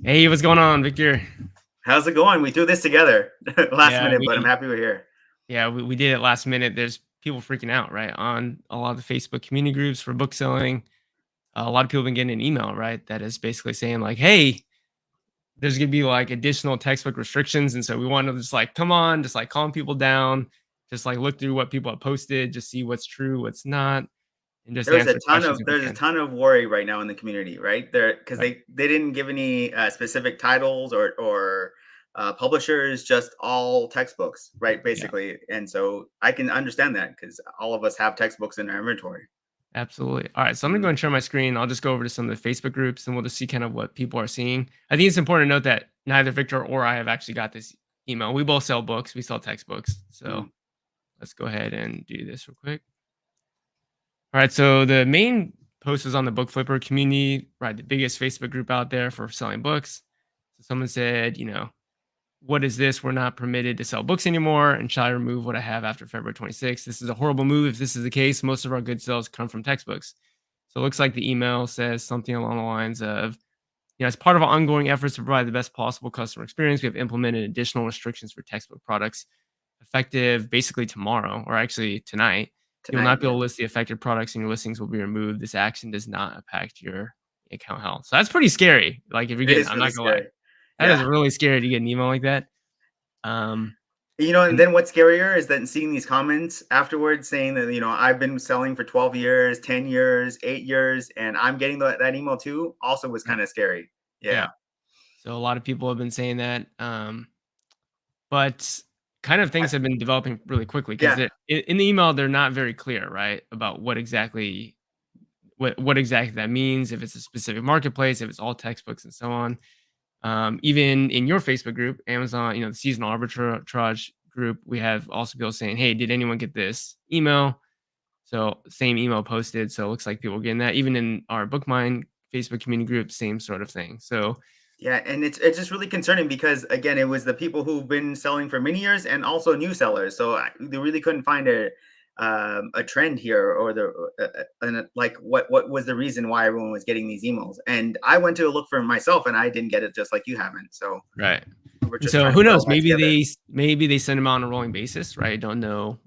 Hey, what's going on, Victor? How's it going? We do this together last Yeah, minute, but I'm we happy we're here. we did it last minute. There's people freaking out, right? On a lot of the Facebook community groups for book selling. A lot of people have been getting an email, right? That is basically saying like, "Hey, there's gonna be like additional textbook restrictions," and so we want to just like, come on, just like calm people down, just like look through what people have posted, just see what's true, what's not, and just answer questions if we There's a can. ton of worry right now in the community, right? There because Right. they didn't give any specific titles or publishers, just all textbooks, right? Yeah. Basically, and so I can understand that because all of us have textbooks in our inventory. Absolutely. All right. So I'm going to go Mhm. and share my screen. I'll just go over to some of the Facebook groups and we'll just see kind of what people are seeing. I think it's important to note that neither Victor or I have actually got this email. We both sell books, we sell textbooks. So Mm. let's go ahead and do this real quick. All right. So the main post was on the Book Flipper community, right? The biggest Facebook group out there for selling books. So someone said, what is this? We're not permitted to sell books anymore. And shall I remove what I have after February 26th? This is a horrible move. If this is the case, most of our good sales come from textbooks. So it looks like the email says something along the lines of, as part of our ongoing efforts to provide the best possible customer experience, we have implemented additional restrictions for textbook products effective basically tomorrow, or actually tonight. You will Tonight, not be yeah, able to list the affected products and your listings will be removed. This action does not impact your account health. So that's pretty scary. Like if you're it getting, is I'm really not gonna lie, scary. that is Yeah. really scary to get an email like that. Um, And and then what's scarier is then seeing these comments afterwards saying that, I've been selling for 12 years, 10 years, 8 years, and I'm getting that email too, also was yeah, kind of scary. yeah. Yeah. So a lot of people have been saying that. But kind of I- things have been developing really quickly because yeah. in the email they're not very clear, right, about what exactly that means, if it's a specific marketplace, if it's all textbooks and so on. Even in your Facebook group, Amazon, the seasonal arbitrage group, we have also people saying, "Hey, did anyone get this email?" So same email posted, so it looks like people are getting that. Even in our BookMine Facebook community group, same sort of thing. So Yeah, and it's just really concerning because again, it was the people who've been selling for many years and also new sellers. So they really couldn't find a trend here or like what was the reason why everyone was getting these emails. And I went to look for myself and I didn't get it just like you haven't. So right. we're And just so trying to who put all knows? that together. Maybe they send them out on a rolling basis, right? Don't know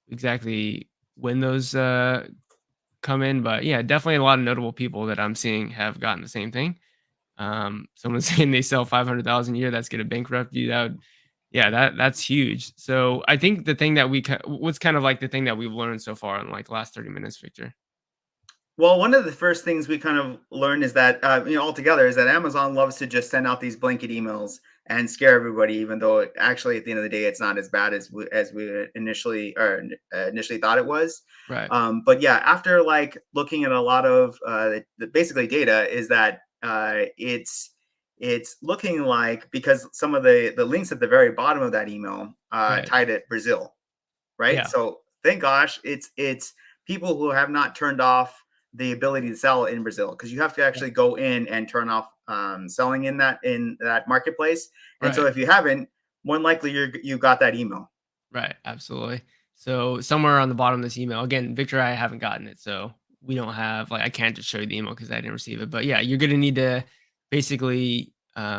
exactly when those come in, but yeah, definitely a lot of notable people that I'm seeing have gotten the same thing. Someone's saying they sell 500,000 a year. That's gonna bankrupt you. Yeah, that's huge. So I think the thing that what's kind of like the thing that we've learned so far in like the last 30 minutes, Victor. Well, one of the first things we kind of learned is that, altogether, is that Amazon loves to just send out these blanket emails and scare everybody, even though actually at the end of the day, it's not as bad as we initially thought it was. Right. But yeah, after like looking at a lot of the basically data, is that it's looking like because some of the links at the very bottom of that email Right. tied at Brazil, right? Yeah. So thank gosh, it's people who have not turned off the ability to sell in Brazil because you have to Yeah. actually go in and turn off selling in that marketplace. And so Right. if you haven't, more than likely you got that email. Right, absolutely. So somewhere on the bottom of this email, again, Victor, I haven't gotten it, so we don't have like I can't just show you the email because I didn't receive it. But yeah, you're gonna need to basically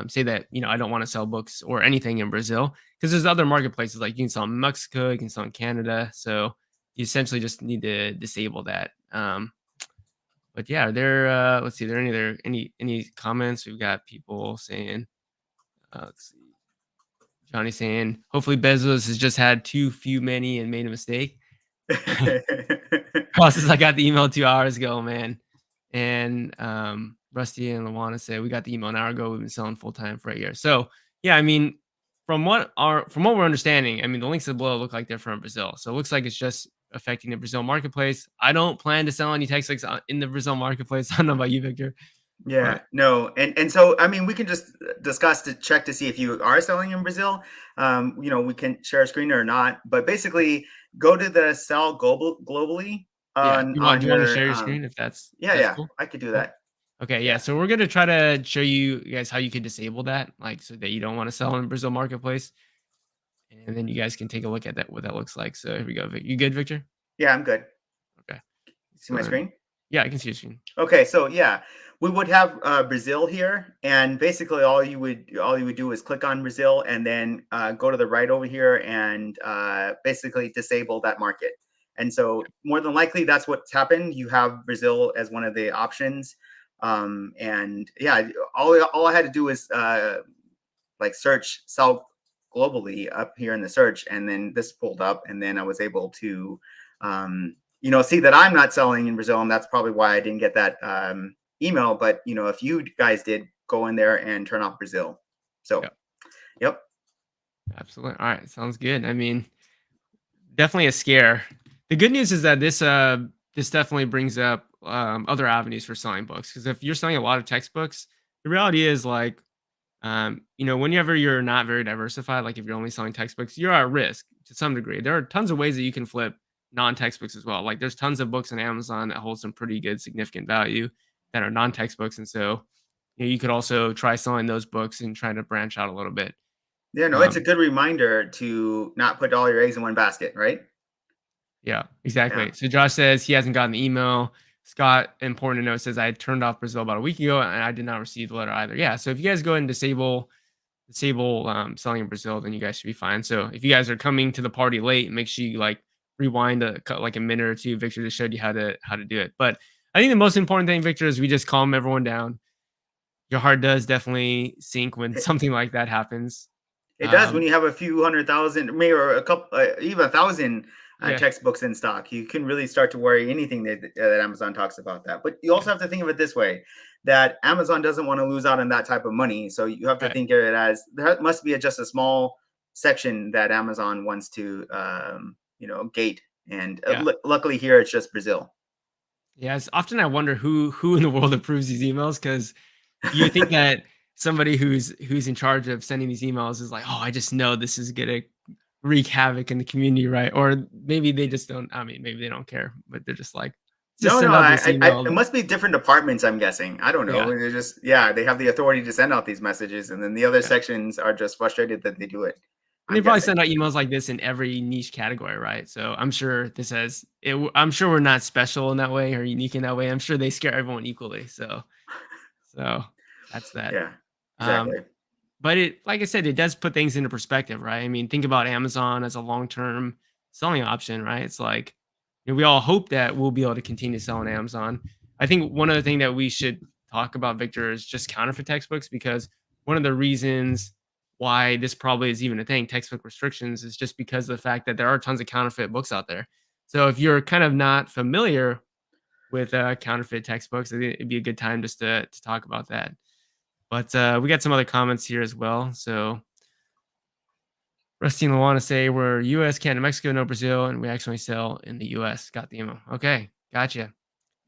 say that I don't want to sell books or anything in Brazil because there's other marketplaces like you can sell in Mexico, you can sell in Canada. So you essentially just need to disable that. But yeah, let's see, are there any comments? We've got people saying, let's see. Johnny saying, hopefully Bezos has just had too few many and made a mistake. Process, I got the email 2 hours ago, man. And Rusty and Lawana said, we got the email an hour ago. We've been selling full time for 8 years. So yeah, I mean, from what we're understanding, I mean, the links below look like they're from Brazil. So it looks like it's just affecting the Brazil marketplace. I don't plan to sell any textbooks in the Brazil marketplace. I don't know about you, Victor, Yeah, but no, and so I mean, we can just discuss to check to see if you are selling in Brazil. We can share a screen or not, but basically, go to the sell globally yeah, on do you want to your share your screen if yeah, that's yeah, cool? I could do Cool. that. Okay, yeah. Yeah, So we're gonna try to show you guys how you could disable that, like so that you don't want to sell in Brazil marketplace, and then you guys can take a look at that what that looks like. So here we go. You good, Victor? yeah, I'm good. Okay. Let's See go my ahead. screen? Yeah, I can see your screen. Okay, so yeah, we would have Brazil here, and basically all you would do is click on Brazil, and then go to the right over here, and basically disable that market. And so more than likely, that's what's happened. You have Brazil as one of the options, and yeah, all I had to do is like search sell globally up here in the search, and then this pulled up, and then I was able to see that I'm not selling in Brazil, and that's probably why I didn't get that email. But if you guys did, go in there and turn off Brazil. So Yeah, yep. absolutely. All right, sounds good. I mean, definitely a scare. The good news is that this definitely brings up other avenues for selling books, because if you're selling a lot of textbooks, the reality is like, whenever you're not very diversified, like if you're only selling textbooks, you're at risk to some degree. There are tons of ways that you can flip non-textbooks as well. Like there's tons of books on Amazon that hold some pretty good, significant value that are non-textbooks, and so you could also try selling those books and trying to branch out a little bit. Yeah, no, it's a Um, good reminder to not put all your eggs in one basket, right? yeah, Yeah. exactly. So Josh says he hasn't gotten the email. Scott, important to note, says I had turned off Brazil about a week ago and I did not receive the letter either. Yeah, so if you guys go ahead and disable selling in Brazil, then you guys should be fine. So if you guys are coming to the party late, make sure you like rewind like a minute or two. Victor just showed you how to do it. But I think the most important thing, Victor, is we just calm everyone down. Your heart does definitely sink when something like that happens. It does when Um, you have a few 100,000, maybe or a couple, even 1,000 yeah, textbooks in stock. You can really start to worry anything that Amazon talks about that. But you yeah, also have to think of it this way: that Amazon doesn't want to lose out on that type of money. So you have to right, think of it as there must be just a small section that Amazon wants to, gate. And yeah. luckily here it's just Brazil. Yes, often I wonder who in the world approves these emails, because you think that somebody who's in charge of sending these emails is like, "Oh, I just know this is gonna wreak havoc in the community," right? Or maybe they just don't. I mean, maybe they don't care, but they're just like, "Just No, no, send out this it email." must be different departments. I'm guessing. I don't know. Yeah, They're just, yeah, they have the authority to send out these messages, and then the other yeah. sections are just frustrated that they do it. And they I'm probably guessing. send out emails like this in every niche category, right? So I'm sure this has it. I'm sure we're not special in that way or unique in that way. I'm sure they scare everyone equally. So that's that. Yeah, Um, exactly. But it like I said, it does put things into perspective, right? I mean, think about Amazon as a long-term selling option, right? It's like, we all hope that we'll be able to continue to sell on Amazon. I think one other thing that we should talk about, Victor, is just counterfeit textbooks, because one of the reasons why this probably is even a thing, textbook restrictions, is just because of the fact that there are tons of counterfeit books out there. So if you're kind of not familiar with counterfeit textbooks, I think it'd be a good time just to talk about that. But we got some other comments here as well. So Rusty and Luana say we're US, Canada, Mexico, no Brazil, and we actually sell in the US. Got the email. Okay, gotcha.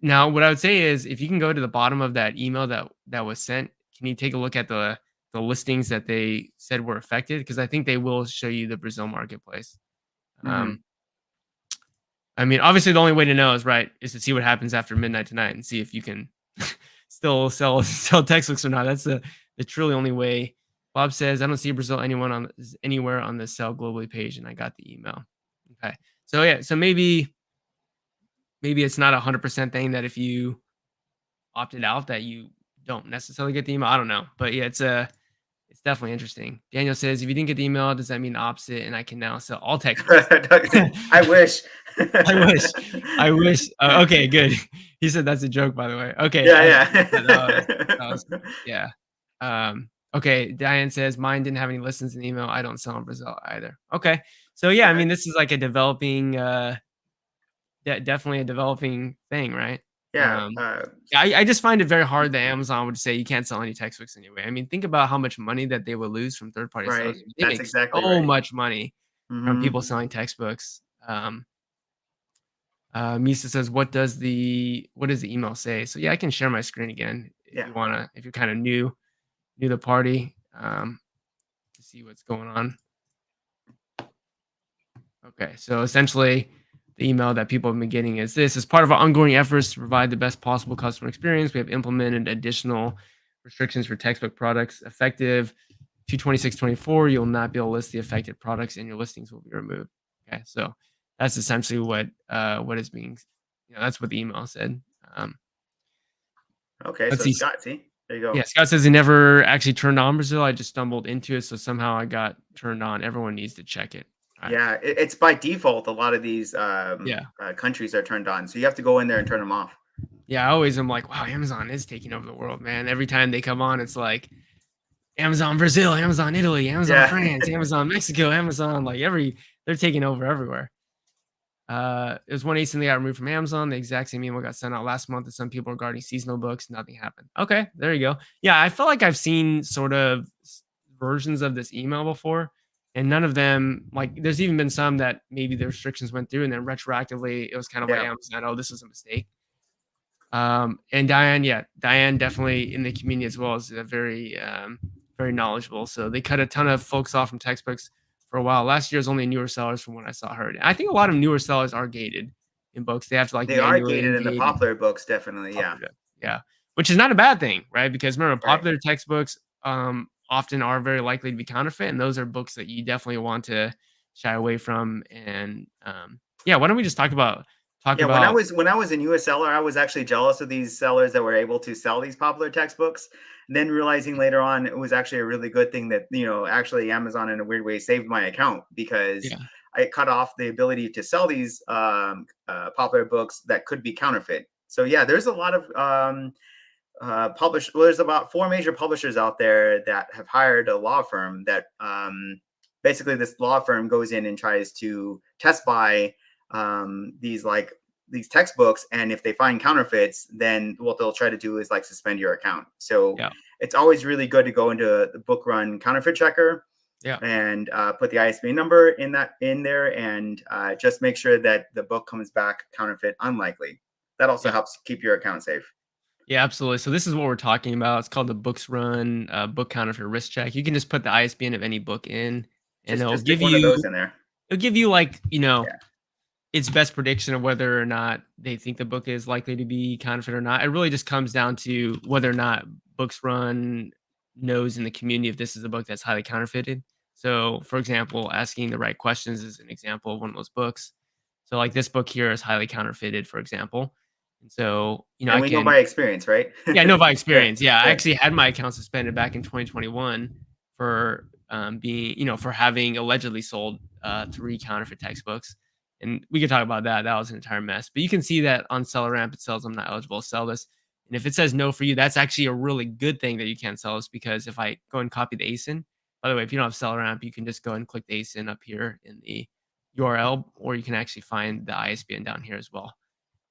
Now, what I would say is if you can go to the bottom of that email that was sent, can you take a look at the listings that they said were affected? Because I think they will show you the Brazil marketplace. Hmm. Um, I mean, obviously, the only way to know is to see what happens after midnight tonight and see if you can still sell textbooks or not. That's the truly only way. Bob says, I don't see Brazil anywhere on the sell globally page, and I got the email. Okay, so yeah, so maybe it's not 100% thing that if you opted out that you don't necessarily get the email. I don't know, but yeah, it's definitely interesting. Daniel says, if you didn't get the email, does that mean the opposite? And I can now sell all textbooks. I wish. I wish. I wish. Okay, good. He said that's a joke, by the way. Okay, Yeah, that was yeah. yeah. Okay, Diane says mine didn't have any listens in the email. I don't sell in Brazil either. Okay, so yeah, I Okay. mean, this is like a developing, definitely a developing thing, right? Yeah. Um, yeah, I just find it very hard that Amazon would say you can't sell any textbooks anyway. I mean, think about how much money that they would lose from third party Right. sellers. They That's make exactly so right. much money from Hmm. people selling textbooks. Misa says, what does the email say?" So yeah, I can share my screen again if Yeah. you wanna, if you're kind of new to the party, to see what's going on. Okay, so essentially, the email that people have been getting is this: as part of our ongoing efforts to provide the best possible customer experience, we have implemented additional restrictions for textbook products effective 2/26/24. You'll not be able to list the affected products, and your listings will be removed. Okay, so that's essentially what is being, that's what the email said. Um, Okay, let's so see. Scott, see, there you go. Yeah, Scott says he never actually turned on Brazil. I just stumbled into it, so somehow I got turned on. Everyone needs to check it. All right. Yeah, it's by default. A lot of these Yeah. countries are turned on, so you have to go in there and turn them off. Yeah, I always am like, wow, Amazon is taking over the world, man. Every time they come on, it's like Amazon Brazil, Amazon Italy, Amazon Yeah, France, Amazon Mexico, Amazon like they're taking over everywhere. It was one ASIN that got removed from Amazon. The exact same email got sent out last month to some people regarding seasonal books. Nothing happened. Okay, there you go. Yeah, I feel like I've seen sort of versions of this email before, and none of them like. There's even been some that maybe the restrictions went through, and then retroactively it was kind of like yeah. Amazon. Oh, this was a mistake. And Diane, yeah, Diane definitely in the community as well is a very knowledgeable. So they cut a ton of folks off from textbooks for a while. Last year was only newer sellers from what I saw heard. I think a lot of newer sellers are gated in books. They have to like They are manually gated in the engage in popular books, definitely. Yeah, popular, yeah, which is not a bad thing, right? Because remember, right. popular textbooks often are very likely to be counterfeit, and those are books that you definitely want to shy away from. And yeah, why don't we just talk Yeah, about when I was a US seller, I was actually jealous of these sellers that were able to sell these popular textbooks. And then realizing later on it was actually a really good thing that, actually Amazon in a weird way saved my account because yeah, I cut off the ability to sell these popular books that could be counterfeit. So yeah, there's a lot of there's about four major publishers out there that have hired a law firm that basically this law firm goes in and tries to test buy these textbooks, and if they find counterfeits, then what they'll try to do is like suspend your account. So yeah, it's always really good to go into the book run counterfeit checker yeah. and put the ISBN number in there, and just make sure that the book comes back counterfeit unlikely. That also Yeah. helps keep your account safe. Yeah, absolutely. So this is what we're talking about. It's called the Books Run book counterfeit risk check. You can just put the ISBN of any book in, and Just stick one of those in there. it'll give you like Yeah. its best prediction of whether or not they think the book is likely to be counterfeit or not. It really just comes down to whether or not Books Run knows in the community if this is a book that's highly counterfeited. So, for example, asking the right questions is an example of one of those books. So, like this book here is highly counterfeited, for example. And so, And I we know can by experience, right? yeah, I know by Right. experience. Yeah, I Right. actually had my account suspended back in 2021 for being, for having allegedly sold three counterfeit textbooks. And we could talk about that. That was an entire mess. But you can see that on Seller Ramp, it says I'm not eligible to sell this. And if it says no for you, that's actually a really good thing that you can't sell this because if I go and copy the ASIN, by the way, if you don't have Seller Ramp, you can just go and click the ASIN up here in the URL, or you can actually find the ISBN down here as well.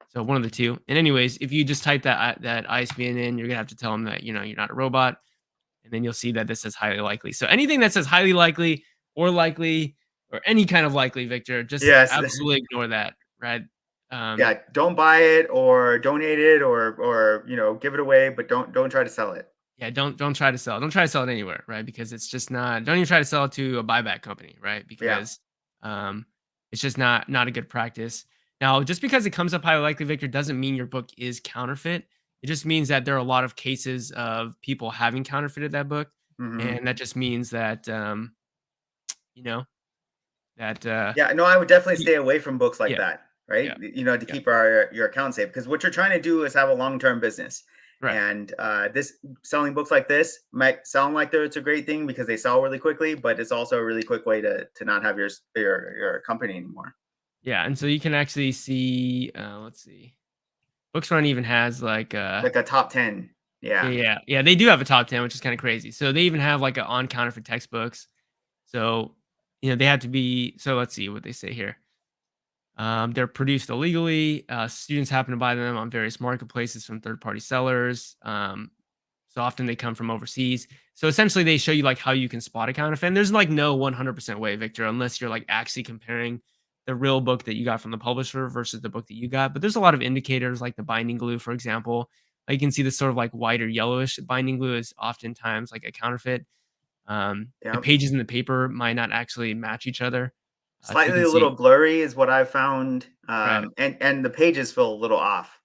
So one of the two. And anyways, if you just type that ISBN in, you're gonna have to tell them that you're not a robot, and then you'll see that this says highly likely. So anything that says highly likely or any kind of likely, Victor, just Yes. absolutely ignore that, right? Um, Yeah. Don't buy it or donate it or give it away, but don't try to sell it. Yeah, don't try to sell it. Don't try to sell it anywhere, right? Because it's just not. Don't even try to sell it to a buyback company, right? Yeah. Because um, it's just not a good practice. Now, just because it comes up highly likely, Victor, doesn't mean your book is counterfeit. It just means that there are a lot of cases of people having counterfeited that book, Hmm. and that just means that you know that Yeah, no, I would definitely y- stay away from books like yeah, that, right? yeah, To yeah, keep your account safe, because what you're trying to do is have a long-term business. right. And this selling books like this might sound like it's a great thing because they sell really quickly, but it's also a really quick way to not have your company anymore. Yeah, and so you can actually see. Let's see. Books Run even has like Like a top 10. yeah, Yeah. yeah, yeah. They do have a top 10, which is kind of crazy. So they even have like a on counterfeit textbooks. So they have to be. So let's see what they say here. They're produced illegally. Students happen to buy them on various marketplaces from third-party sellers. So often they come from overseas. So essentially, they show you like how you can spot a counterfeit. And there's like no 100% way, Victor, unless you're like actually comparing the real book that you got from the publisher versus the book that you got. But there's a lot of indicators, like the binding glue, for example. You can see this sort of like white or yellowish binding glue is oftentimes like a counterfeit. The Yeah. pages in the paper might not actually match each other. So you Slightly can a little see, blurry is what I've found. right, And the pages feel a little off.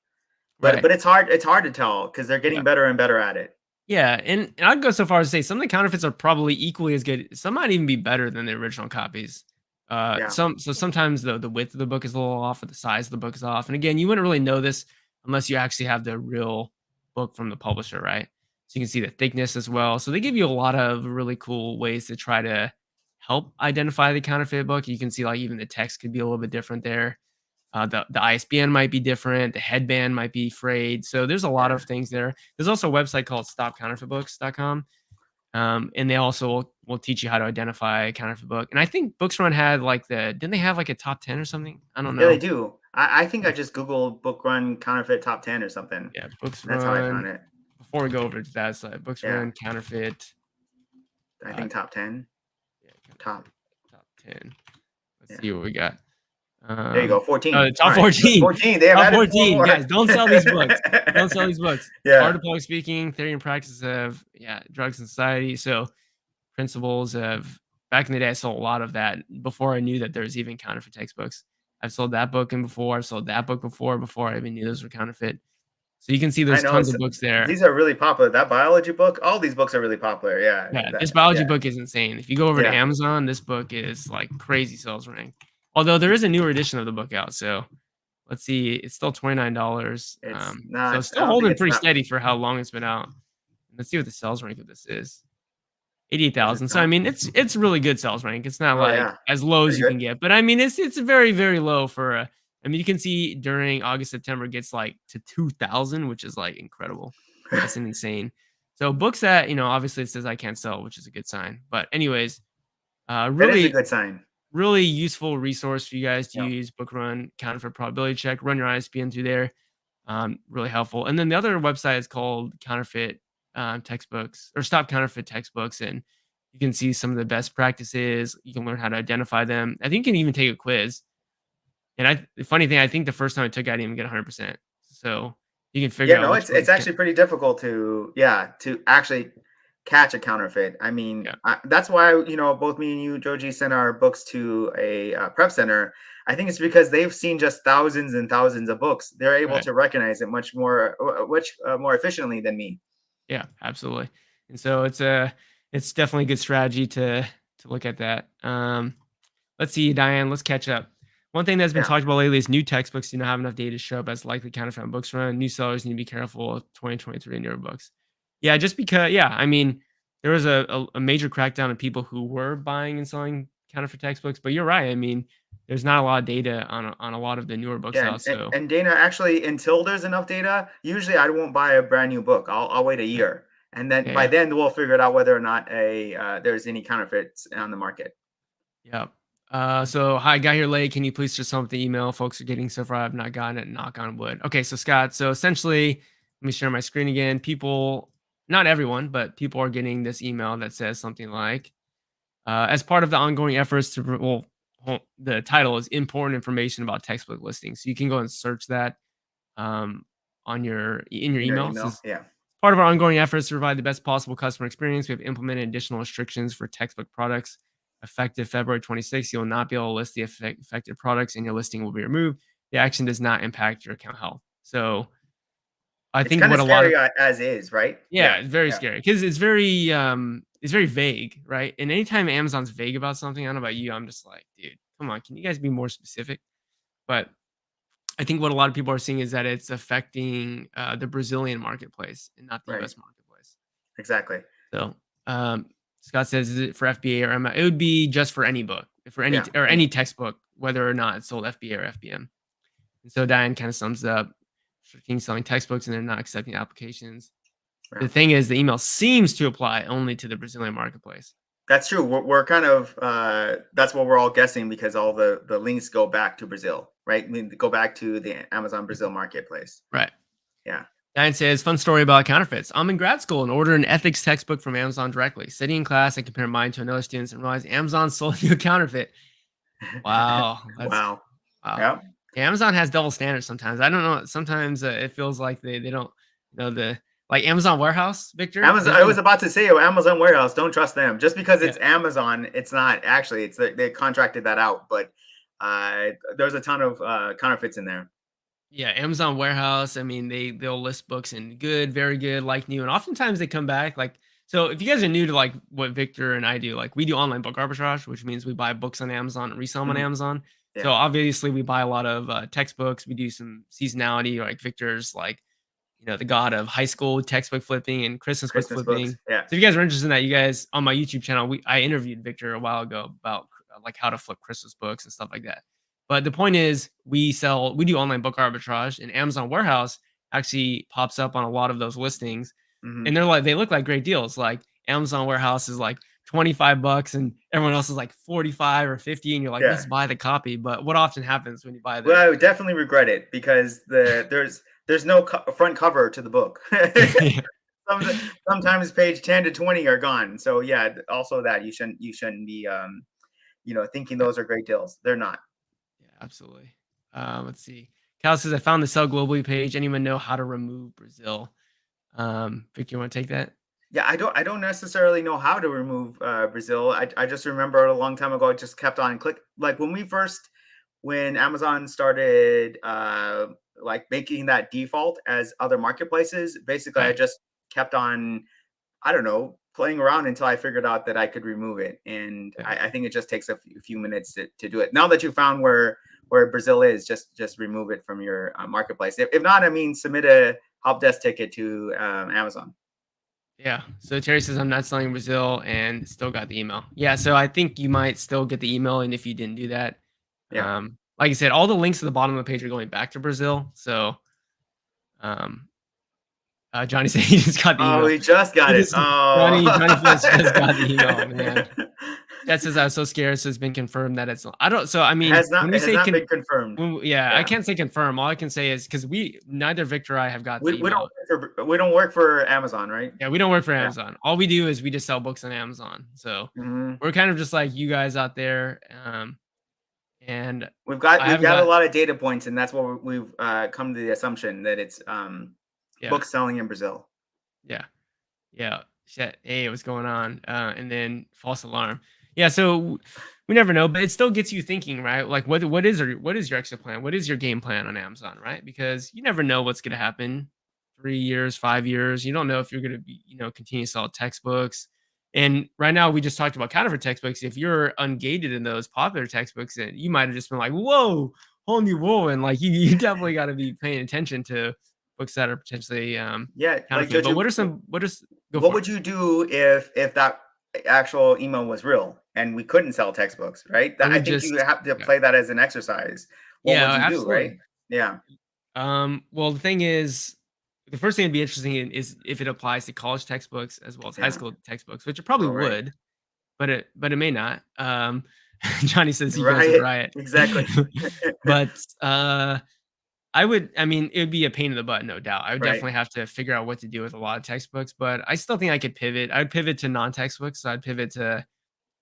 But right. it's hard to tell because they're Yeah. getting better and better at it. Yeah, and I'd go so far as to say some of the counterfeits are probably equally as good. Some might even be better than the original copies. Yeah. Sometimes the width of the book is a little off, or the size of the book is off. And again, you wouldn't really know this unless you actually have the real book from the publisher, right? So you can see the thickness as well. So they give you a lot of really cool ways to try to help identify the counterfeit book. You can see like even the text could be a little bit different there. The ISBN might be different. The headband might be frayed. So there's a lot Yeah. of things there. There's also a website called stopcounterfeitbooks.com. And they also will teach you how to identify a counterfeit book. And I think Books Run had like didn't they have like a top 10 or something? I don't Yeah, they know. do. I think I just Googled book run counterfeit top 10 or something. Yeah, Books That's how I Run. found it. Before we go over to that side, Books Yeah. Run counterfeit. I Uh, think top 10. yeah, Top. counterfeit top 10. Let's Yeah. see what we got. There you go. 14. All Top right. 14. 14. They have Top added four 14. more. Guys, don't sell these books. Don't sell these books. Art Yeah. of Public Speaking, Theory and Practice of Drugs and Society. So principles of back in the day, I sold a lot of that before I knew that there was even counterfeit textbooks. I've sold that book in before. I've sold that book before I even knew those were counterfeit. So you can see I there's know. tons of books there. These are really popular. That biology book, all these books are really popular. Yeah. Yeah, this biology Yeah. book is insane. If you go over to Yeah. Amazon, this book is like crazy sales rank. Although there is a newer edition of the book out, so let's see, it's still $29. It's So not, it's I still don't think holding it's pretty not, steady for how long it's been out. Let's see what the sales rank of this is. is it 88,000. So I not? mean, it's really good sales rank. It's not Oh, like yeah. as low as Pretty you can good. get, but I mean, it's very very low for a. I mean, you can see during August September it gets like to 2,000, which is like incredible. That's an insane. So books that obviously it says I can't sell, which is a good sign. But anyways, That is a really good sign. really useful resource for you guys to Yeah. use. Book Run, Counterfeit Probability Check. Run your ISBN through there. Really helpful. And then the other website is called Counterfeit Textbooks or Stop Counterfeit Textbooks, and you can see some of the best practices. You can learn how to identify them. I think you can even take a quiz. And the funny thing, I think the first time I took it, I didn't even get 100%. So you can figure Yeah, out no, which it's ones can. actually pretty difficult to actually catch a counterfeit. I mean, Yeah, that's why both me and you, Joji, sent our books to a prep center. I think it's because they've seen just thousands and thousands of books. They're able right. to recognize it much more efficiently than me. Yeah, absolutely. And so it's definitely a good strategy to look at that. Let's see, Diane, let's catch up. One thing that's been Yeah, talked about lately is new textbooks do not have enough data to show up as likely counterfeit on Books Run. New sellers need to be careful of 2023 newer books. Yeah, just because, I mean, there was a major crackdown on people who were buying and selling counterfeit textbooks, but you're right. I mean, there's not a lot of data on a lot of the newer books yeah, out. So, and Dana, actually, until there's enough data, usually I won't buy a brand new book. I'll wait a yeah, year, and then yeah, by yeah. then we'll figure it out whether or not there's any counterfeits on the market. Yeah. So hi, got here late. Can you please just sum up the email folks are getting so far? I've not gotten it. Knock on wood. Okay, so Scott. So essentially, let me share my screen again. People, not everyone, but people are getting this email that says something like, as part of the ongoing efforts to, the title is important information about textbook listings. So you can go and search that um, in your In your email. It email, says yeah, part of our ongoing efforts to provide the best possible customer experience, we have implemented additional restrictions for textbook products. Effective February 26th, you will not be able to list the affected products and your listing will be removed. The action does not impact your account health. So I it's think kind of what a lot of, scary as is, right? yeah, Yeah, it's very yeah. scary because it's very vague, right? And anytime Amazon's vague about something, I don't know about you, I'm just like, dude, come on, can you guys be more specific? But I think what a lot of people are seeing is that it's affecting the Brazilian marketplace and not the Right. US marketplace. Exactly. So, Scott says, "Is it for FBA or MI?" It would be just for any book, for any Yeah. any textbook, whether or not it's sold FBA or FBM. And so Diane kind of sums it up: restricting selling textbooks and they're not accepting applications. The Yeah. thing is, the email seems to apply only to the Brazilian marketplace. That's true. We're kind of that's what we're all guessing because all the links go back to Brazil, right? I mean, go back to the Amazon Brazil marketplace. Right. Yeah. Diane says, fun story about counterfeits. I'm in grad school and ordered an ethics textbook from Amazon directly. Sitting in class, I compared mine to another student's and realized Amazon sold you a counterfeit. Wow. That's Wow. wow. Yeah. Yeah, Amazon has double standards sometimes. I don't know. Sometimes it feels like they don't the like Amazon warehouse, Victor. Amazon. There's I no was about to say Amazon warehouse. Don't trust them. Just because yeah it's Amazon, it's not actually. It's they contracted that out, but there's a ton of counterfeits in there. yeah Amazon warehouse. I mean they'll list books in good, very good, like new, and oftentimes they come back like so. If you guys are new to like what Victor and I do, like we do online book arbitrage, which means we buy books on Amazon and resell them on Mhm. Amazon. So Yeah. obviously we buy a lot of textbooks. We do some seasonality, like Victor's, like the god of high school textbook flipping and Christmas book Christmas books. flipping. Yeah. So if you guys are interested in that, you guys on my YouTube channel, I interviewed Victor a while ago about like how to flip Christmas books and stuff like that. But the point is, we do online book arbitrage, and Amazon Warehouse actually pops up on a lot of those listings, Hmm. and they look like great deals. Like Amazon Warehouse is like $25 and everyone else is like 45 or 50, and you're like, Yeah. let's buy the copy. But what often happens when you buy Well, the I would definitely regret it because there's no front cover to the book. yeah, Some, sometimes page 10 to 20 are gone. So yeah, also that you shouldn't be thinking those are great deals. They're not. yeah, absolutely. Let's see. Cal says, I found the sell globally page. Anyone know how to remove Brazil? Vic, you want to take that? Yeah, I don't necessarily know how to remove Brazil. I just remember a long time ago I just kept on click like when Amazon started like making that default as other marketplaces, basically I Right. just kept on, I don't know, playing around until I figured out that I could remove it. And Yeah. I think it just takes a few minutes to do it. Now that you found where Brazil is, just remove it from your marketplace. If not, I mean, submit a help desk ticket to Amazon. Yeah. So Terry says, I'm not selling in Brazil and still got the email. Yeah. So I think you might still get the email. And if you didn't do that, Yeah. like I said, all the links at the bottom of the page are going back to Brazil. So, um, Johnny said he just got the Oh, email. we just He got it. just, Oh. Johnny Fish just got the email, man. Chat says, I was so scared. So it's been confirmed that it's, I don't, so I mean, when we It has say, not been confirmed. yeah, I Yeah. can't say confirm. All I can say is because neither Victor or I have got We, the we don't email. we don't work for Amazon, right? Yeah, we don't work for Yeah. Amazon. All we do is we just sell books on Amazon. So Hmm. we're kind of just like you guys out there. And We've got I we've haven't got a got, lot of data points, and that's what we've come to the assumption that it's yeah, books selling in Brazil. yeah, yeah. Shit, hey, what's going on? And then false alarm. Yeah, so we never know, but it still gets you thinking, right? Like, what is your exit plan? What is your game plan on Amazon, right? Because you never know what's going to happen. 3 years, 5 years, you don't know if you're going to be, continue to sell textbooks. And right now, we just talked about counterfeit textbooks. If you're ungated in those popular textbooks, then you might have just been like, "Whoa, whole new world!" And like, you definitely got to be paying attention to books that are potentially Yeah, like counterfeit. But go what for it. would you do if that actual email was real and we couldn't sell textbooks, right? I I would think you just have to yeah. play that as an exercise. What Yeah, would you do, right? absolutely. Yeah, Well, the thing is, the first thing that'd be interesting is if it applies to college textbooks as well as high yeah. school textbooks, which it probably Oh, right. would, but it may not. Johnny says you guys would Right. riot. Exactly. But, I mean, it would be a pain in the butt, no doubt. I would Right. definitely have to figure out what to do with a lot of textbooks, but I still think I could pivot. I'd pivot to non-textbooks, so I'd pivot to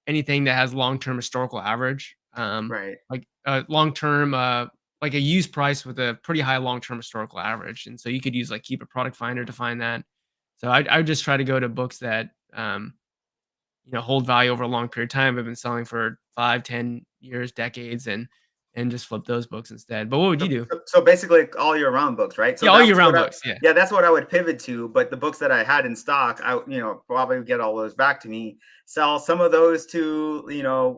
anything that has long-term historical average, Right. like long-term, like a used price with a pretty high long-term historical average. And so you could use like keep a product finder to find that. So I would just try to go to books that hold value over a long period of time. I've been selling for 5, 10 years, decades, and just flip those books instead. But what would you So, do? so basically all year round books, right? So Yeah, all that year was what round I books. Yeah, yeah, that's what I would pivot to. But the books that I had in stock, I probably would get all those back to me. Sell some of those to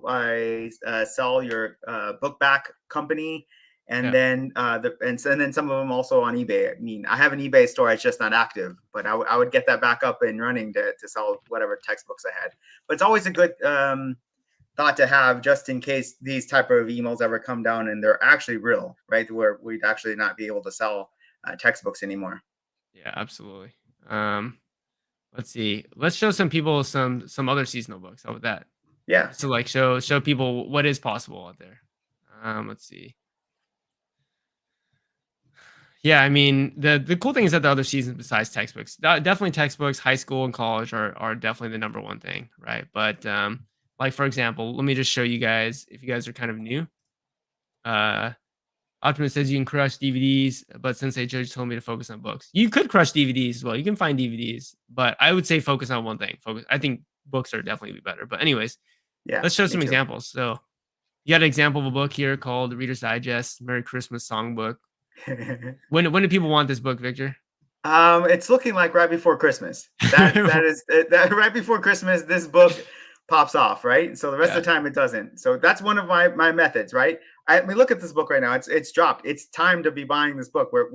I sell your book back company, and yeah, then and then some of them also on eBay. I mean, I have an eBay store; it's just not active. But I would get that back up and running to sell whatever textbooks I had. But it's always a good thought to have just in case these type of emails ever come down and they're actually real, right? Where we'd actually not be able to sell textbooks anymore. yeah, absolutely. Um, let's see. Let's show some people some other seasonal books. How about that? Yeah. Just to like show people what is possible out there. Let's see. Yeah, I mean the cool thing is that the other seasons besides textbooks, definitely textbooks, high school and college are definitely the number one thing, right? But like for example, let me just show you guys if you guys are kind of new. Uh, Optimus says you can crush DVDs, but Sensei Judge told me to focus on books. You could crush DVDs as well. You can find DVDs, but I would say focus on one thing. Focus. I think books are definitely be better. But anyways, Yeah. let's show Me some too. examples. So you got an example of a book here called Reader's Digest Merry Christmas Songbook. When do people want this book, Victor? It's looking like right before Christmas. That is that right before Christmas. This book pops off, right? So the rest Yeah, of the time it doesn't. So that's one of my methods, right? We look at this book right now. It's dropped. It's time to be buying this book. We're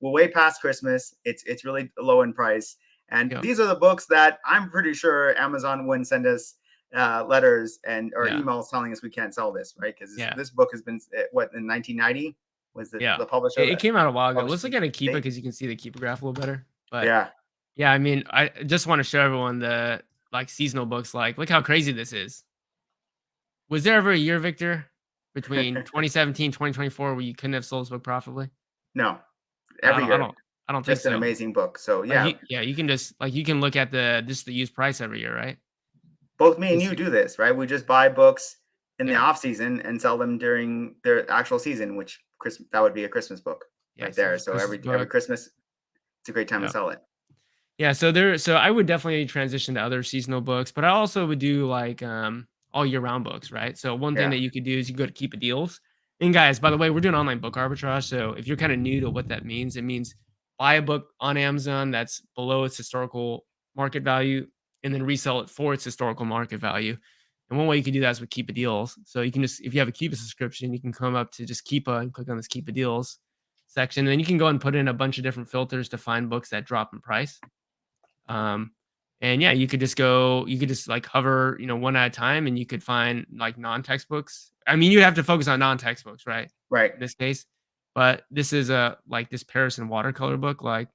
way past Christmas. It's really low in price, and yep, these are the books that I'm pretty sure Amazon wouldn't send us letters and or yeah, emails telling us we can't sell this, right? Because yeah, this book has been what in 1990 was yeah. the publisher It that came out a while ago. published Let's look at a keeper date. because you can see the keeper graph a little better. But Yeah. yeah, I mean, I just want to show everyone the like seasonal books. Like, look how crazy this is. Was there ever a year, Victor, between 2017, 2024, where you couldn't have sold this book profitably? No, I every don't, I year, don't, I don't think just an so. amazing book. So Like, yeah, yeah, you can just like you can look at the used price every year, right? both me and This, you do this, right? We just buy books in the yeah, off season and sell them during their actual season, which Christmas that would be a Christmas book yeah. right So there. there's So Christmas every book. Christmas, it's a great time to Yeah. sell it. Yeah, so I would definitely transition to other seasonal books, but I also would do like all year round books, right? So one thing Yeah. that you could do is you go to Keep It Deals. And guys, by the way, we're doing online book arbitrage. So if you're kind of new to what that means, it means buy a book on Amazon that's below its historical market value and then resell it for its historical market value. And one way you can do that is with Keep It Deals. So you can just if you have a Keep a subscription, you can come up to just Keep a and click on this Keep It Deals section. And then you can go and put in a bunch of different filters to find books that drop in price. Um, and yeah, you could just like hover, one at a time and you could find like non-textbooks. I mean, you have to focus on non-textbooks, right? Right. In this case. But this is a like this Paris and watercolor book, like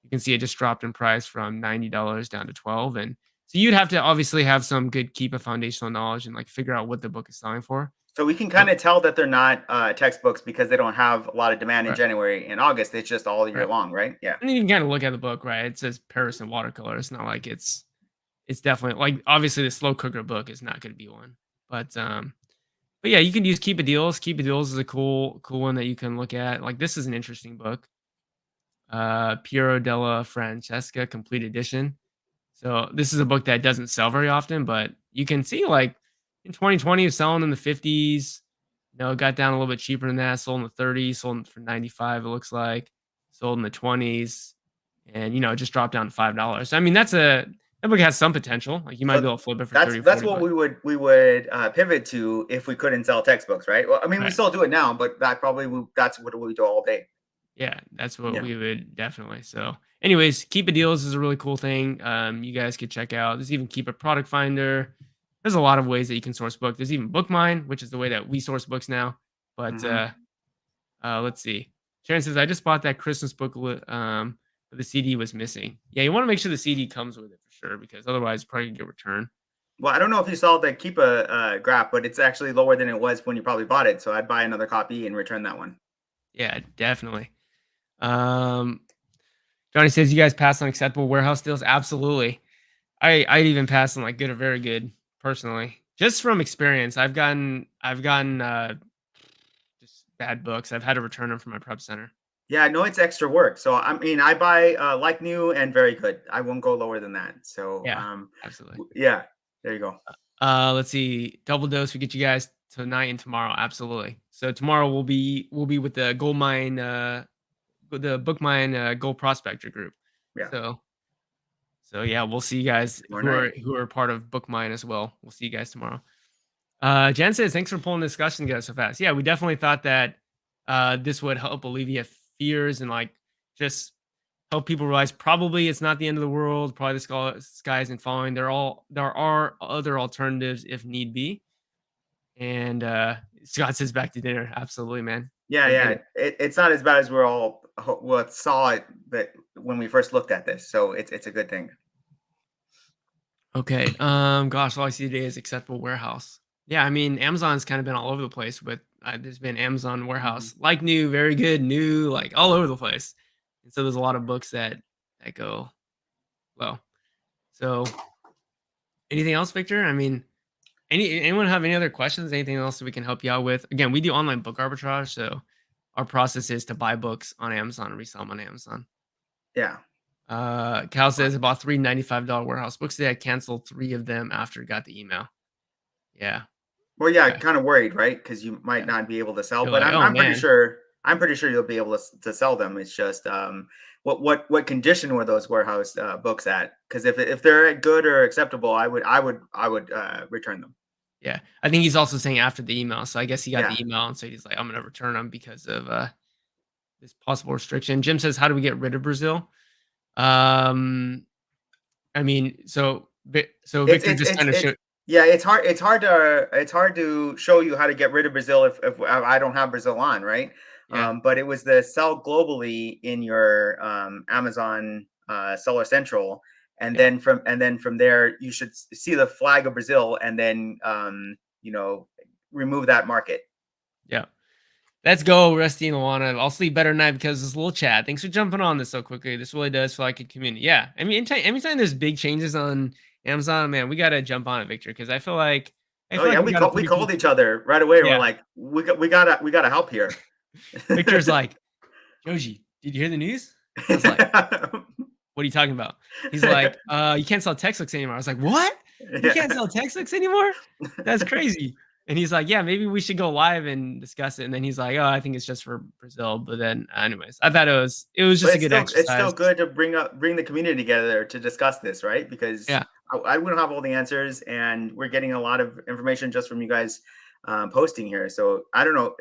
you can see it just dropped in price from $90 down to 12. And so you'd have to obviously have some good keep of foundational knowledge and like figure out what the book is selling for. So we can So kind of tell that they're not textbooks because they don't have a lot of demand in right, January and August. It's just all year right. long, right? Yeah. And then you can kind of look at the book, right? It says Paris and watercolor. It's not like it's definitely like obviously the slow cooker book is not going to be one, but yeah, you can use Keep It Deals. Keep It Deals is a cool one that you can look at. Like this is an interesting book, Piero della Francesca Complete Edition. So this is a book that doesn't sell very often, but you can see like in 2020 it's selling in the 50s. It got down a little bit cheaper than that. Sold in the 30s, sold for 95. It looks like sold in the 20s, and it just dropped down to $5. I mean, that book has some potential. Like you might be So able to flip it for that's 30 or that's 40 what bucks. we would pivot to if we couldn't sell textbooks, right? Well, I mean, we Right. still do it now, but that's what we do all day. Yeah, that's what Yeah. we would definitely. So, anyways, Keep It Deals is a really cool thing. You guys could check out. There's even Keep It Product Finder. There's a lot of ways that you can source books. There's even Bookmine, which is the way that we source books now. But Hmm. let's see. Sharon says, I just bought that Christmas book, but the CD was missing. Yeah, you want to make sure the CD comes with it for sure, because otherwise, it's probably gonna get returned. Well, I don't know if you saw the Keepa graph, but it's actually lower than it was when you probably bought it. So I'd buy another copy and return that one. Yeah, definitely. Um, Johnny says, you guys pass on acceptable warehouse deals? Absolutely. I'd even pass on like good or very good personally. Just from experience, I've gotten just bad books. I've had to return them from my prep center. Yeah, no, it's extra work. So I mean, I buy like new and very good. I won't go lower than that. So Yeah, absolutely. yeah, there you go. Let's see. Double dose. We get you guys tonight and tomorrow. Absolutely. So tomorrow we'll be with the gold mine, with the book mine gold prospector group. Yeah, So yeah, we'll see you guys tomorrow who night. are part of book mine as well. We'll see you guys tomorrow. Jen says, thanks for pulling the discussion together so fast. Yeah, we definitely thought that this would help alleviate fears and like just help people realize probably it's not the end of the world. Probably the sky isn't falling. There are other alternatives if need be. And Scott says back to dinner. Absolutely, man. Yeah, Go get yeah. it. It's not as bad as we're all saw it that when we first looked at this. So it's a good thing. Okay. Gosh, all I see today is acceptable warehouse. Yeah, I mean, Amazon's kind of been all over the place, but there's been Amazon Mhm. warehouse, like new, very good, new, like all over the place. And so there's a lot of books that go well. So anything else, Victor? I mean, anyone have any other questions? Anything else that we can help you out with? Again, we do online book arbitrage, so our process is to buy books on Amazon and resell them on Amazon. Yeah. Cal says about $395 warehouse books today. I canceled 3 of them after I got the email. Yeah. Well, yeah, Okay. kind of worried, right? Because you might Yeah. not be able to sell, You're but like, I'm "Oh, I'm pretty man." sure I'm pretty sure you'll be able to sell them. It's just what condition were those warehouse books at? Because if they're good or acceptable, I would return them. Yeah. I think he's also saying after the email. So I guess he got Yeah, the email and so he's like, I'm gonna return them because of this possible restriction. Jim says, how do we get rid of Brazil? Um, I mean, so Victor just kind of it's showed. yeah, it's hard to show you how to get rid of Brazil if I don't have Brazil on, right? Yeah, But it was the sell globally in your Amazon Seller Central, yeah, and then from there you should see the flag of Brazil, and then you know remove that market. yeah. Let's go, Rusty and Luana. I'll sleep better tonight because of this little chat. Thanks for jumping on this so quickly. This really does feel like a community. Yeah. I mean, anytime there's big changes on Amazon, man, we gotta jump on it, Victor, because I Oh feel like yeah, we got a we pretty cool called each other right away. We're yeah. like, we gotta help here. Victor's like, Joji, did you hear the news? I was like, what are you talking about? He's like, you can't sell textbooks anymore. I was like, what? You can't Yeah. sell textbooks anymore? That's crazy. And he's like, yeah, maybe we should go live and discuss it. And then he's like, oh, I think it's just for Brazil. But then, anyways, I thought it was But just a good it's exercise. still good to bring the community together to discuss this, right? Because Yeah, I wouldn't have all the answers, and we're getting a lot of information just from you guys posting here. So I don't know,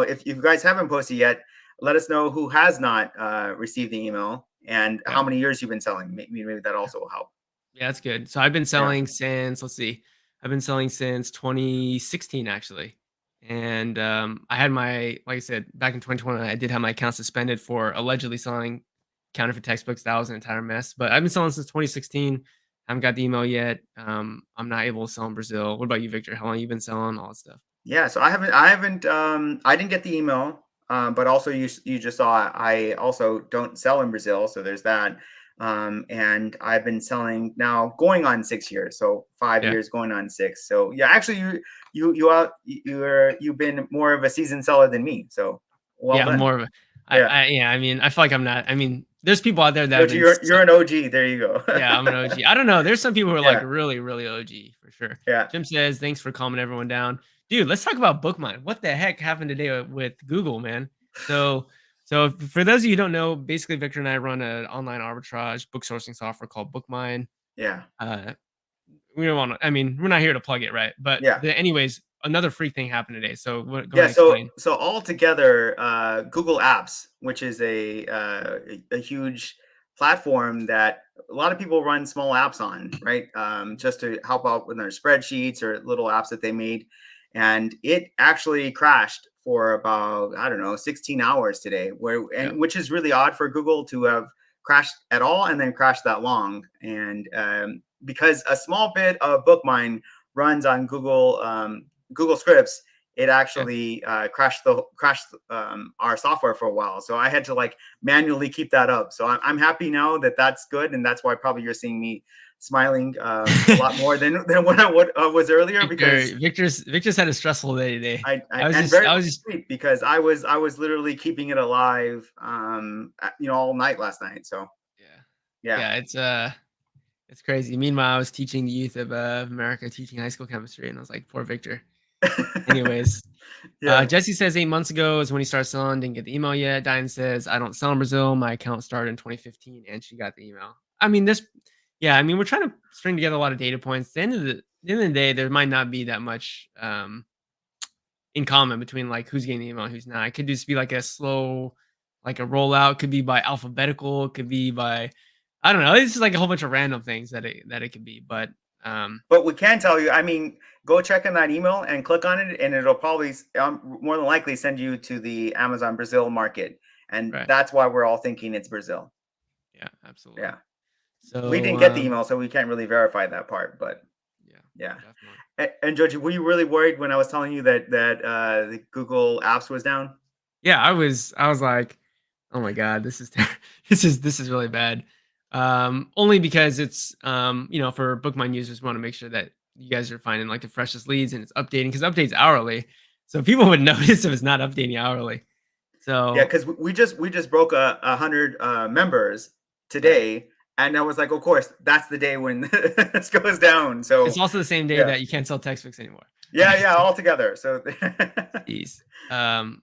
if you guys haven't posted yet, let us know who has not received the email and yeah. how many years you've been selling. Maybe that also will help. Yeah, that's good. So I've been Yeah, selling since, let's see, I've been selling since 2016 actually. And I had like I said, back in 2020, I did have my account suspended for allegedly selling counterfeit textbooks. That was an entire mess. But I've been selling since 2016. Haven't got the email yet. I'm not able to sell in Brazil. What about you, Victor? How long you been selling all that stuff? yeah. So I didn't get the email, but also you just saw I also don't sell in Brazil, so there's that. And I've been selling now going on 6 years, so five Yeah. years going on six. So yeah, actually you've been more of a seasoned seller than me. So well Yeah, I'm done. more of a Yeah, yeah, I mean, I feel like I'm not. I mean, there's people out there that have Yoji, been you're an OG. There you go. yeah, I'm an OG. I don't know. There's some people who are like Yeah, really, really OG for sure. yeah, Jim says, thanks for calming everyone down. Dude, let's talk about Bookmine. What the heck happened today with Google, man? So, for those of you who don't know, basically Victor and I run an online arbitrage book sourcing software called Bookmine. yeah. Uh, we don't want to, I mean, we're not here to plug it, right? But Yeah. anyways, another freak thing happened today. So go ahead Yeah, and explain. so altogether, Google Apps, which is a huge platform that a lot of people run small apps on, right? Just to help out with their spreadsheets or little apps that they made, and it actually crashed for about, I don't know, 16 hours today, Yeah, which is really odd for Google to have crashed at all and then crashed that long, and because a small bit of Bookmine runs on Google Scripts, it yeah. actually crashed our software for a while. So I had to like manually keep that up. So I'm happy now that that's good, and that's why probably you're seeing me smiling a lot more than what was earlier, because Victor's had a stressful day today. I and very sweet, because I was literally keeping it alive, all night last night. So yeah, yeah. yeah. It's crazy. Meanwhile, I was teaching the youth of America, teaching high school chemistry, and I was like, poor Victor. Anyways, Yeah. Jesse says 8 months ago is when he started selling. Didn't get the email yet. Diane says I don't sell in Brazil. My account started in 2015, and she got the email. I mean, yeah. I mean, we're trying to string together a lot of data points. At the end of the day, there might not be that much in common between like who's getting the email and who's not. It could just be like a slow, like a rollout. Could be by alphabetical. It could be by I don't know. It's just like a whole bunch of random things that it could be. But But we can tell you, I mean, go check on that email and click on it, and it'll probably more than likely send you to the Amazon Brazil market. And right, that's why we're all thinking it's Brazil. yeah, absolutely. Yeah. We So didn't get the email, so we can't really verify that part. But yeah, yeah. definitely. And Joji, were you really worried when I was telling you that the Google Apps was down? Yeah, I was like, "Oh my god, this is this is really bad." Only because it's for Bookmine users, we want to make sure that you guys are finding like the freshest leads and it's updating because updates hourly. So people would notice if it's not updating hourly. Yeah, So because we just broke 100 members right. today, and I was like, of course, that's the day when this goes down. It's So also the same day yeah. that you can't sell textbooks anymore. Yeah, yeah, all together. So Jeez.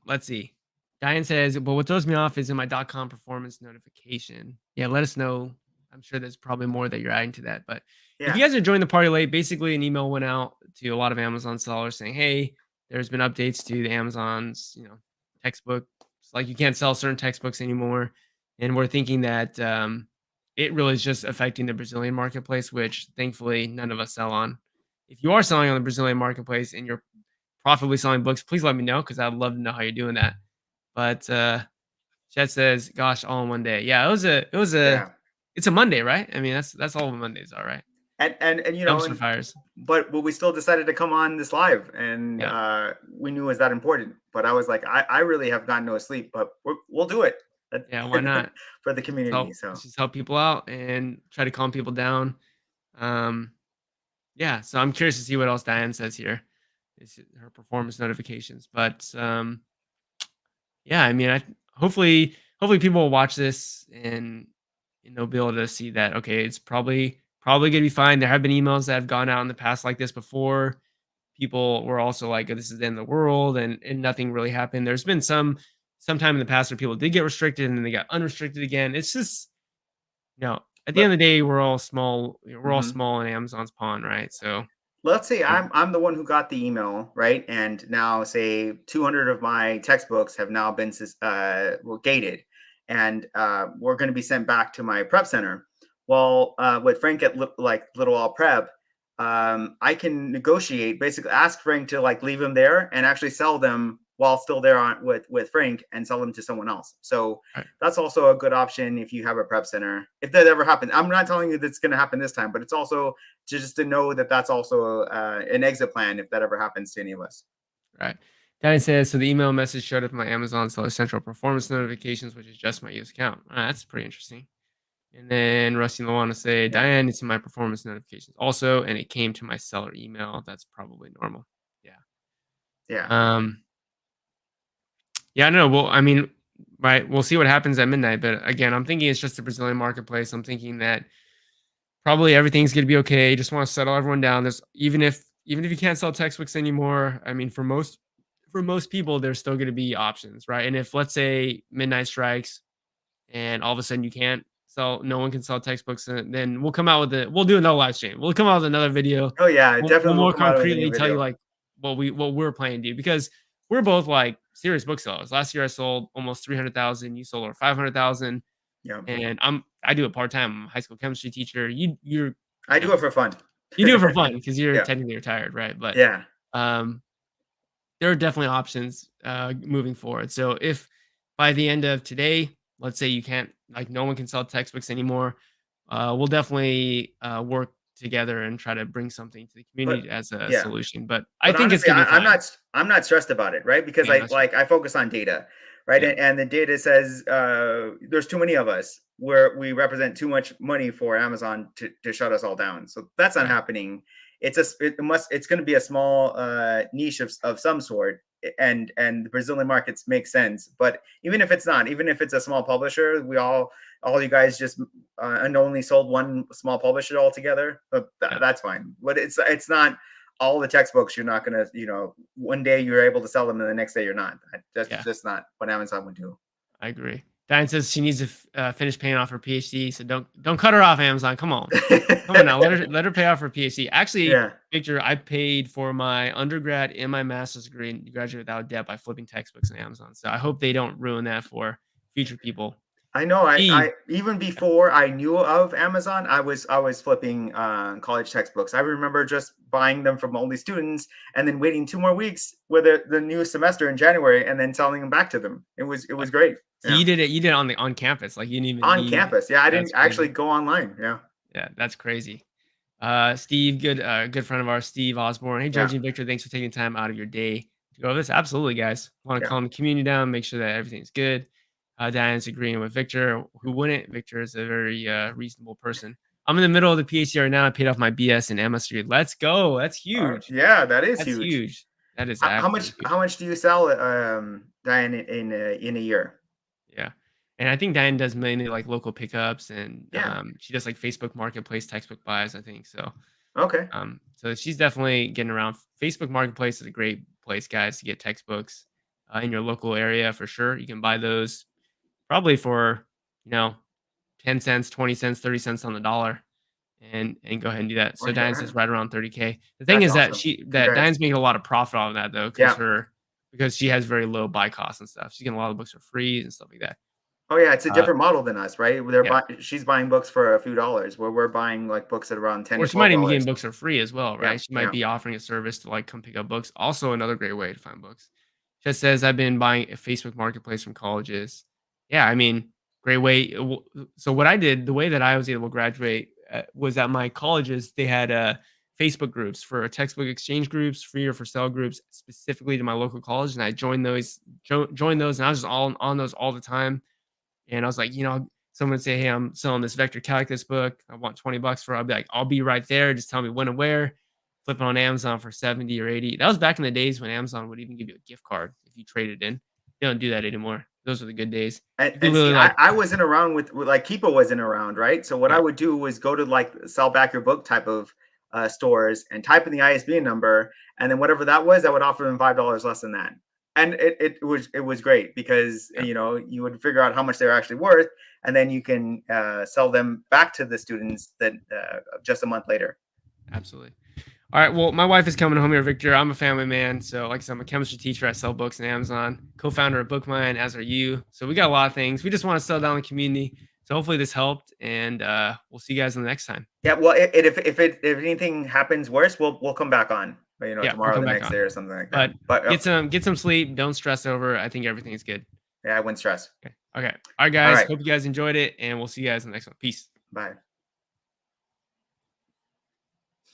Let's see. Diane says, "But what throws me off is in my .com performance notification." Yeah, let us know. I'm sure there's probably more that you're adding to that. But if you Yeah, guys are joining the party late, basically an email went out to a lot of Amazon sellers saying, "Hey, there's been updates to the Amazon's, textbook. It's like you can't sell certain textbooks anymore." And we're thinking that it really is just affecting the Brazilian marketplace, which thankfully none of us sell on. If you are selling on the Brazilian marketplace and you're profitably selling books, please let me know because I'd love to know how you're doing that. But, Chet says, "Gosh, all in one day." Yeah, yeah. it's a Monday, right? I mean, that's all Mondays are, right? And Dumpster fires. but we still decided to come on this live, and Yeah, we knew it was that important. But I was like, I really have gotten no sleep, but we'll do it yeah, why not? for the community. Let's So just help people out and try to calm people down. Um, yeah, so I'm curious to see what else Diane says here. Is her performance notifications, but, yeah, I mean, hopefully people will watch this and they'll be able to see that, okay, it's probably gonna be fine. There have been emails that have gone out in the past like this before. People were also like, "Oh, this is the end of the world," and nothing really happened. There's been sometime in the past where people did get restricted and then they got unrestricted again. It's just, at the end let of the day, we're all mhm. small in Amazon's pond, right? So, Let's say um, I'm the one who got the email, right? And now say 200 of my textbooks have now been well, gated, and we're going to be sent back to my prep center. Well, with Frank at like Little All Prep, I can negotiate, basically ask Frank to like leave them there and actually sell them while still there on with Frank and sell them to someone else. So right, that's also a good option if you have a prep center. If that ever happens, I'm not telling you that's going to happen this time, but it's also just to know that that's also an exit plan if that ever happens to any of us. right. Diane says, "So the email message showed up in my Amazon Seller Central performance notifications, which is just my use account." That's pretty interesting. And then Rusty will want to say, Yeah, "Diane, it's in my performance notifications also, and it came to my seller email. That's probably normal." Yeah. yeah, Um, yeah, no, well, I mean, right, we'll see what happens at midnight. But again, I'm thinking it's just the Brazilian marketplace. I'm thinking that probably everything's gonna be okay. Just want to settle everyone down. There's even if you can't sell textbooks anymore, I mean, for most people, there's still gonna be options, right? And if let's say midnight strikes and all of a sudden you can't sell, no one can sell textbooks, then we'll do another live stream. We'll come out with another video. oh yeah, it We'll definitely will more come out with a new concretely tell you video. like what we're planning to do because we're both like serious booksellers. Last year I sold almost 300,000. You sold over 500,000, Yeah, and I do it part time. I'm a high school chemistry teacher. I you do know it for fun. you do it for fun because you're Yeah, technically retired, right? But yeah, um, there are definitely options moving forward. So if by the end of today, let's say you can't, like, no one can sell textbooks anymore, we'll definitely work together and try to bring something to the but community as a yeah, solution. But I but think it's honestly, gonna be fine. I'm not stressed about it, right? Because Yeah, I that's right. like I focus on data, right? Yeah, And the data says there's too many of us where we represent too much money for Amazon to shut us all down. So that's not right. happening. It's going to be a small niche of some sort, and the Brazilian markets make sense. But even if it's not, even if it's a small publisher, all you guys just and only sold one small publisher altogether. Yeah, That's fine. But it's not all the textbooks. You're not gonna, one day you're able to sell them and the next day you're not. That's yeah. just not what Amazon would do. I agree. Diane says she needs to finish paying off her PhD, so don't cut her off, Amazon. Come on now, let her pay off her PhD. Actually, Yeah, Victor, I paid for my undergrad and my master's degree and graduate without debt by flipping textbooks on Amazon. So I hope they don't ruin that for future people. I know. Steve, I even yeah, before I knew of Amazon, I was flipping college textbooks. I remember just buying them from all these students and then waiting 2 more weeks with the new semester in January and then selling them back to them. It uh, was great. so Yeah, you did it on campus, like you didn't even on need. campus. Yeah, I That's didn't actually crazy. go online. Yeah, Yeah, that's crazy. Steve, good friend of ours, Steve Osborne. Hey, yeah, Judging Victor, thanks for taking time out of your day to go over this. Absolutely, guys. Want to yeah. calm the community down, make sure that everything's good. Diane's agreeing with Victor. Who wouldn't? Victor is a very reasonable person. I'm in the middle of the PhD right now. I paid off my BS and MS degree. Let's go. That's huge. Yeah, that is That's huge. huge. That is absolutely huge. How much do you sell Diane in a year? Yeah. And I think Diane does mainly like local pickups and Yeah. she does like Facebook Marketplace textbook buys, I think. So Okay. So she's definitely getting around. Facebook Marketplace is a great place, guys, to get textbooks. in your local area for sure. You can buy those probably for, you know, 10 cents, 20 cents, 30 cents on the dollar and go ahead and do that. So Right, Diane's right. is right around 30K. The thing That's is that awesome. that Congrats. Diane's making a lot of profit on that though, Yeah. because she has very low buy costs and stuff. She's getting a lot of books for free and stuff like that. Oh yeah, it's a Uh, different model than us, right? yeah. She's buying books for a few dollars, where we're buying like books at around 10 Or to she might even be $12. getting books for free as well, Yeah, right? She might yeah. be offering a service to like come pick up books. Also, another great way to find books. Just says I've been buying a Facebook Marketplace from colleges. Yeah, I mean, great way. So what I did, the way that I was able to graduate was at my colleges. They had Facebook groups for textbook exchange groups, free or for sale groups, specifically to my local college, and I joined those. Joined those, and I was just all on those all the time. And I was like, someone would say, "Hey, I'm selling this vector calculus book. I want 20 bucks for it." I'll be like, "I'll be right there. Just tell me when and where." Flip it on Amazon for 70 or 80. That was back in the days when Amazon would even give you a gift card if you traded in. They don't do that anymore. Those are the good days. And You could and see, literally I wasn't around with like Keepa wasn't around, right? So what I yeah, would do was go to like sell back your book type of stores and type in the ISBN number, and then whatever that was, I would offer them $5 less than that. And it was great because yeah, you would figure out how much they're actually worth, and then you can sell them back to the students that just a month later. absolutely. All right. Well, my wife is coming home here, Victor. I'm a family man. So, like I said, I'm a chemistry teacher. I sell books on Amazon, co founder of BookMine, as are you. So, we got a lot of things. We just want to sell down the community. So, hopefully, this helped. And we'll see you guys in the next time. Yeah, well, if anything happens worse, we'll come back on, Yeah, we'll tomorrow, or come the back next day, on. or something like that. But But get some sleep. Don't stress over. I think everything is good. yeah, I wouldn't stress. Okay. Okay. All right, All guys. right, Hope you guys enjoyed it. And we'll see you guys in the next one. Peace. bye.